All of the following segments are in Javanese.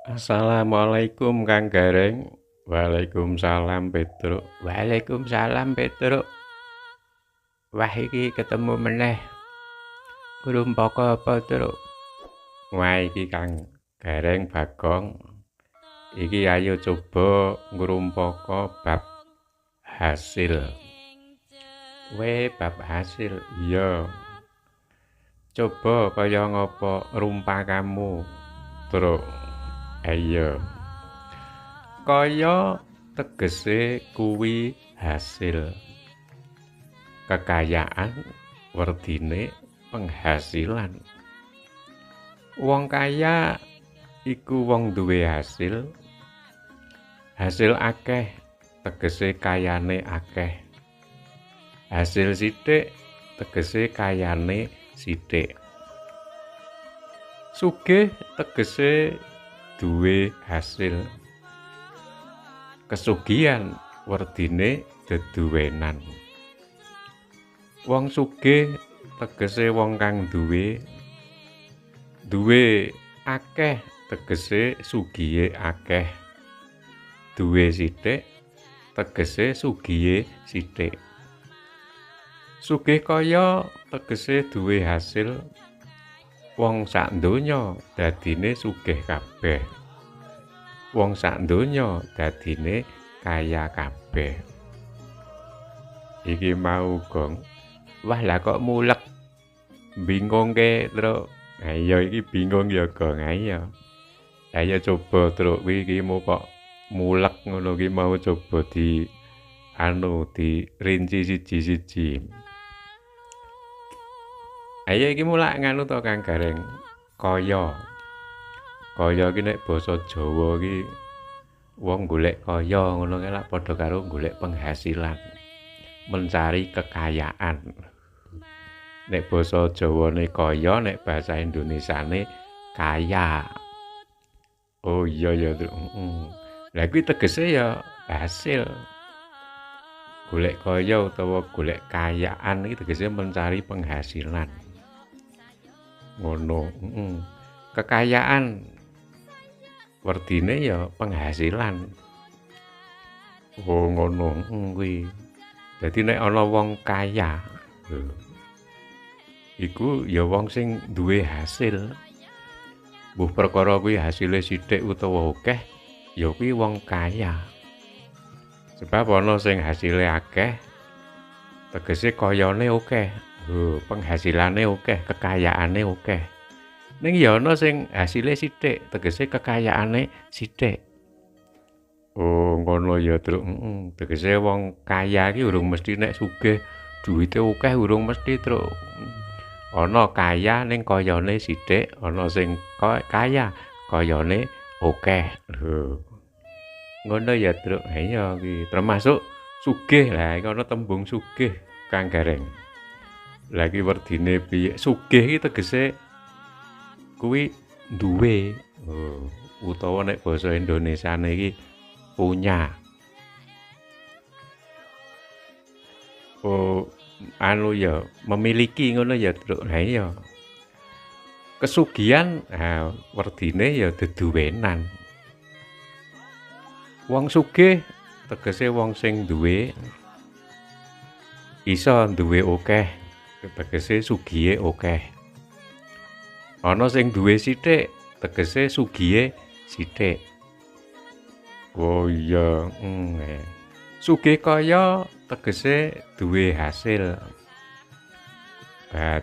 Assalamualaikum Kang Gareng. Waalaikumsalam Petruk. Waalaikumsalam Petruk. Wah iki ketemu meneh. Ngrumpaka apa, Truk? Wah iki Kang Gareng Bagong. Iki ayo coba ngrumpaka bab hasil. Bab hasil. Iya. Coba kaya ngapa rumpakamu, Truk. Ayo. Kaya tegese kuwi hasil kekayaan werdine penghasilan. Wong kaya iku wong duwe hasil akeh tegese kayane akeh. Hasil sithik tegese kayane sithik. Sugih tegese duwe hasil. Kesugihan werdine deduwenan. Wong sugih tegese wong kang duwe akeh tegese sugihe akeh. Duwe sithik tegese sugihe sithik. Sugih kaya tegese duwe hasil. Wong sak donya dadine sugih kabeh. Wong sak donya dadine kaya kabeh. Iki mau Gong. Wah lah kok mulek. Bingung ke, Truk. Ayo iki bingung ya Gong, ayo. Ayo coba Truk iki mau kok mulek ngono iki mau coba dirinci siji-siji. Ayo iki mulak nganu to Kang Gareng. Kaya iki nek basa Jawa iki wong golek kaya ngono kae lak padha karo golek penghasilan. Mencari kekayaan. Nek basa Jawane kaya, nek bahasa Indonesiane kaya. Oh iya ya, Lah kuwi tegese ya hasil. Golek kaya utawa golek kayaan iki tegese mencari penghasilan. Ngono, Kekayaan werdine ya penghasilan. Oh ngono, kuwi. Dadi nek ana wong kaya, iku ya wong sing duwe hasil. Mbuh perkara kuwi hasile sithik utawa akeh, ya kuwi wong kaya. Sebab ana sing hasile akeh, tegese kayane akeh. Penghasilane akeh, kekayaane akeh. Ning ya ana sing hasile sithik, tegese kekayaane sithik. Oh, ngono ya, Truk. Tegese wong kaya iki urung mesti nek sugih duwite akeh urung mesti, Truk. Ana kaya ning kayane sithik, ana sing kaya kayane akeh. Ngono ya, Truk. Ha iya iki termasuk sugih. Lah iki ana tembung sugih, Kang Gareng. Lah iki werdine piye? Sugih iki tegese kuwi duwe. Utawa nek basa Indonesiane iki punya. Anu ya, memiliki ngono ya, Truk. Lah iya. Kesugihan werdine ya deduwenan. Wong sugih tegese wong sing duwe iso duwe akeh, tegese sugihe akeh. Ana sing duwe sithik, tegese sugihe sithik. Oh iya, Sugih kaya tegese duwe hasil.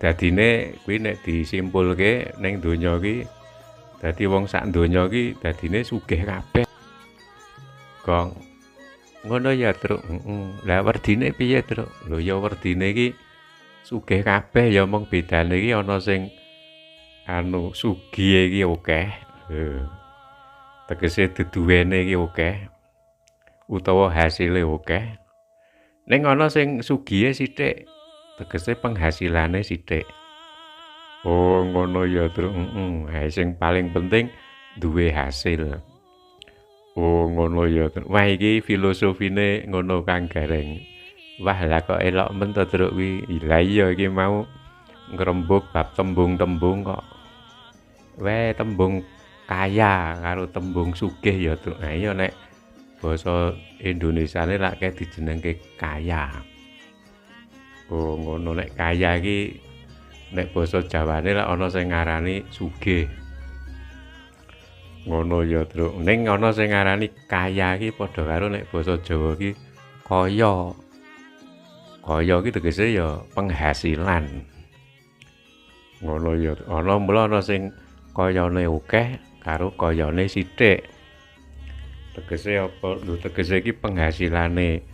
Dadine kuwi nek disimpulke ning donya iki dadi wong sak donya iki dadine sugih kabeh. Gong. Ngono ya, Truk. Lah werdine piye, Truk? Lho ya werdine iki sugih kabeh ya mung bedane iki ana sing sugihe iki akeh. Tegese deduwene iki akeh utawa hasile akeh. Ning ana sing sugihe sithik, tegese penghasilane sithik. Oh, ngono ya, Truk. Sing paling penting duwe hasil. Oh, ngono ya, Truk. Wah, iki filosofine ngono Kang Gareng. Wah, lah kok elok men to, Truk kuwi. Lah iya iki mau ngrembug bab tembung-tembung kok. Tembung kaya karo tembung sugih ya Truk. Nah iya nek basa Indonesiane lak dijenengke kaya. Oh ngono nek kaya iki nek basa Jawane lak ana sing ngarani sugih. Ngono ya Truk. Ning ana sing ngarani kaya iki padha karo nek basa Jawa iki kaya. Kaya iki tegese ya penghasilan. Ngono ya. Mula ana sing kayane akeh karo kayane sithik. Tegese apa? Lho tegese iki penghasilane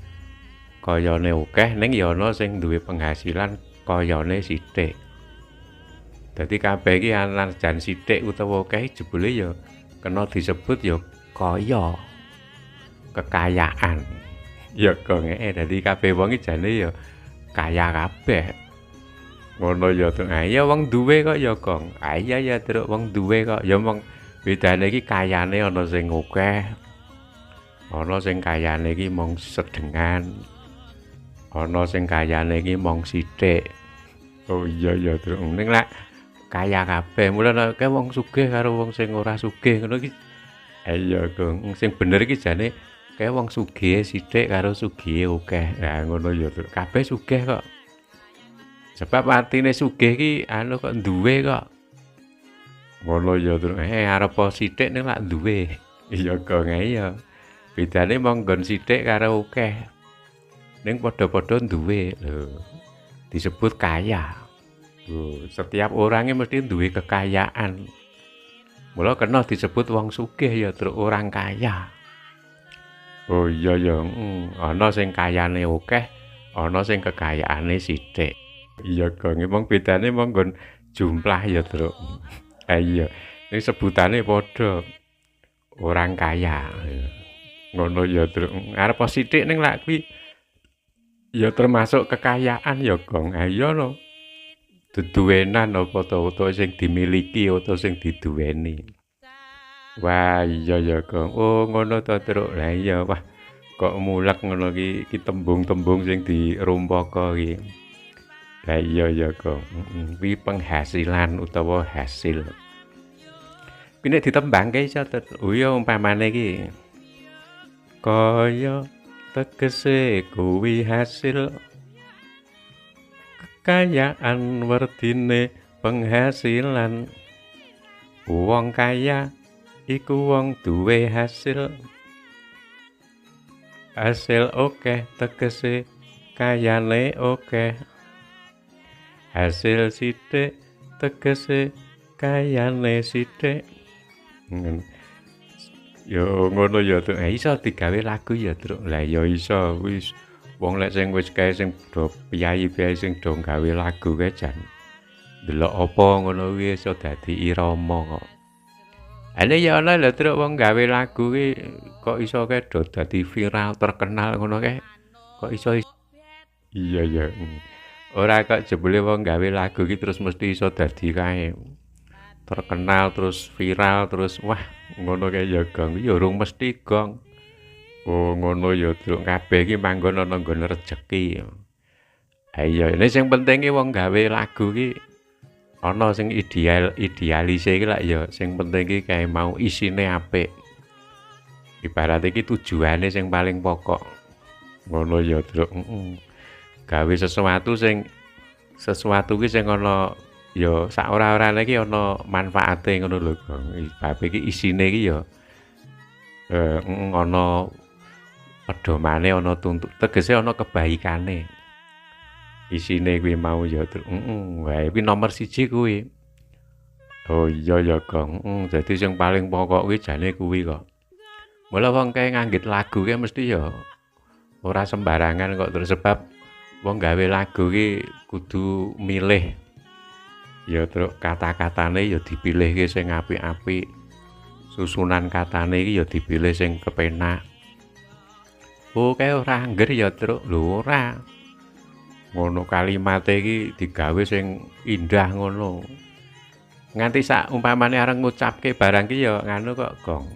kayane akeh ning ya ana sing duwe penghasilan kayane sithik. Dadi kabeh iki jan sithik utawa akeh jebule ya kena disebut ya kaya. Kekayaan. Ya kok ngeke dadi kabeh wong iki jane ya kaya kabeh. Ngono ya Truk. Ah iya wong duwe kok ya, Gong. Ah iya ya Truk, wong duwe kok. Ya mong bedane iki kayane ana sing akeh. Ana sing kayane iki mung sedengan. Ana sing kayane iki mung sithik. Oh iya ya Truk. Ning lek kaya kabeh, mulane akeh wong sugih karo wong sing ora sugih ngono iki. Iya, Gong. Sing bener iki jane kae wong sugih sithik karo sugih akeh. Lah ngono ya Truk. Kabeh sugih kok. Sebab artine sugih iki anu kok duwe kok. Ngono ya Truk. Arep sithik ning lak duwe. Iya Gong iya. Bedane mung nggon sithik karo akeh. Ning padha-padha duwe lho. Disebut kaya. Setiap orangnya mesti duwe kekayaan. Mula kena disebut wong sugih ya Truk, orang kaya. Oh iya ya, ana sing kayane akeh, ana sing kekayaane sithik. Iya Gong, emang bedane mung nggon jumlah ya Truk. Iya, ini sebutane padha. Orang kaya. Ngono ya Truk. Arep sithik ning lak kuwi ya termasuk kekayaan ya Gong. Iya no. Duduwenan apa to sing dimiliki utawa sing diduweni. Wah, iya ya Gong. Oh, ngono to Truk. Lah iya, wah. Kok mulek ngono iki tembung-tembung sing dirumpaka iki. Lah iya ya Gong. Kuwi penghasilan utawa hasil. Kuwi nek ditembangke iso oh iya umpamane iki. Kaya tegese kuwi hasil kekayaan werdine penghasilan. Wong kaya iku wong duwe hasil. Hasil akeh tegese kayane akeh. Hasil sithik tegese kayane sithik. Yo ngono ya Truk. Iso digawe lagu ya Truk. Lah ya iso wis wong lek sing wis kae sing do piyayi-piyayi sing do gawe lagu kae jan delok apa ngono kuwi iso dadi irama kok. Ane ya ana lho Truk wong gawe lagu ki kok iso kae do dadi viral terkenal ngono kae. Kok iso iya ya. Ora kok jebule wong gawe lagu ki terus mesti iso dadi kae terkenal terus viral terus wah ngono kae ya Gong. Ya urung mesti Gong. Oh ngono ya Truk. Kabeh iki manggon ana nggon rejeki. Ha iya, ini sing penting ki wong gawe lagu ki ana sing idealise iki lak ya sing penting ki kae mau isine apik. Ibarat iki tujuane sing paling pokok. Ngono ya Truk. Gawe sesuatu ki sing ana ya sak ora-orane iki ana manfaate ngono lho Gong. Bab iki isine iki ya ana pedomane ana tegese ana kebaikane. Isine kuwi mau ya Truk. Wae kuwi nomor 1 kuwi. Oh iya ya Gong. Dadi sing paling pokok kuwi jane kuwi kok. Mula wong kae nganggit lagu ki mesti ya ora sembarangan kok terus sebab wong gawe lagu ki kudu milih. Ya Truk kata-katane ya dipilihke sing apik-apik. Susunan katane iki ya dipilih sing kepenak. Oh kae ora angger ya Truk. Lho ora. Ngono kalimate iki digawe sing indah ngono. Nganti sak umpamane areng ngucapke barang ki ya nganu kok Gong.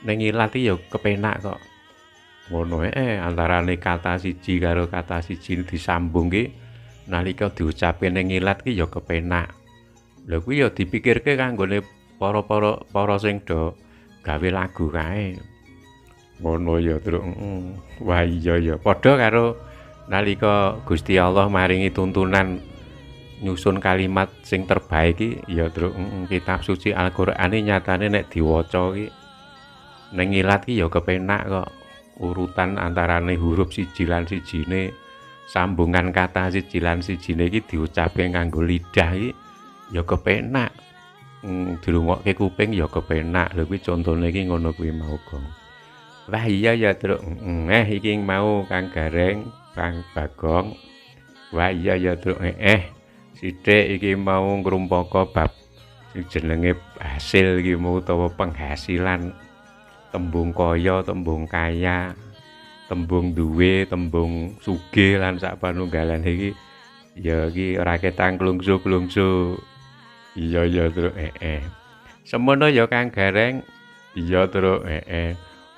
Ning ilat iki ya kepenak kok. Ngono antarane kata siji karo kata siji disambung ki nalika diucapke ning ilat ki ya kepenak. Lha kuwi ya dipikirke kanggone para sing do gawe lagu kae. Ngono ya, Truk. Wah iya ya, padha karo nalika Gusti Allah maringi tuntunan nyusun kalimat sing terbaik iki ya, Truk. Kitab suci Al-Qur'an iki nyatane nek diwaca iki ning ilat iki ya kepenak kok. Urutan antarane huruf siji lan sijine, sambungan kata siji lan sijine iki diucapke nganggo lidah iki ya kepenak. Dirungokke kuping ya kepenak. Lha kuwi contone iki ngono kuwi mau, Gong. Wah iya ya, Truk. Iki mau Kang Gareng, Kang Bagong. Wah iya ya, Truk. Sithik iki mau ngrumpaka bab sing jenenge hasil iki mau utawa penghasilan. Tembung kaya, tembung kaya, tembung duwe, tembung sugih lan sapanunggalan iki ya iki ora ketang klungsu-klungsu. Iya ya, Truk. Semono ya Kang Gareng. Iya, Truk.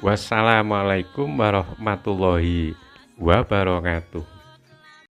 Wassalamualaikum warahmatullahi wabarakatuh.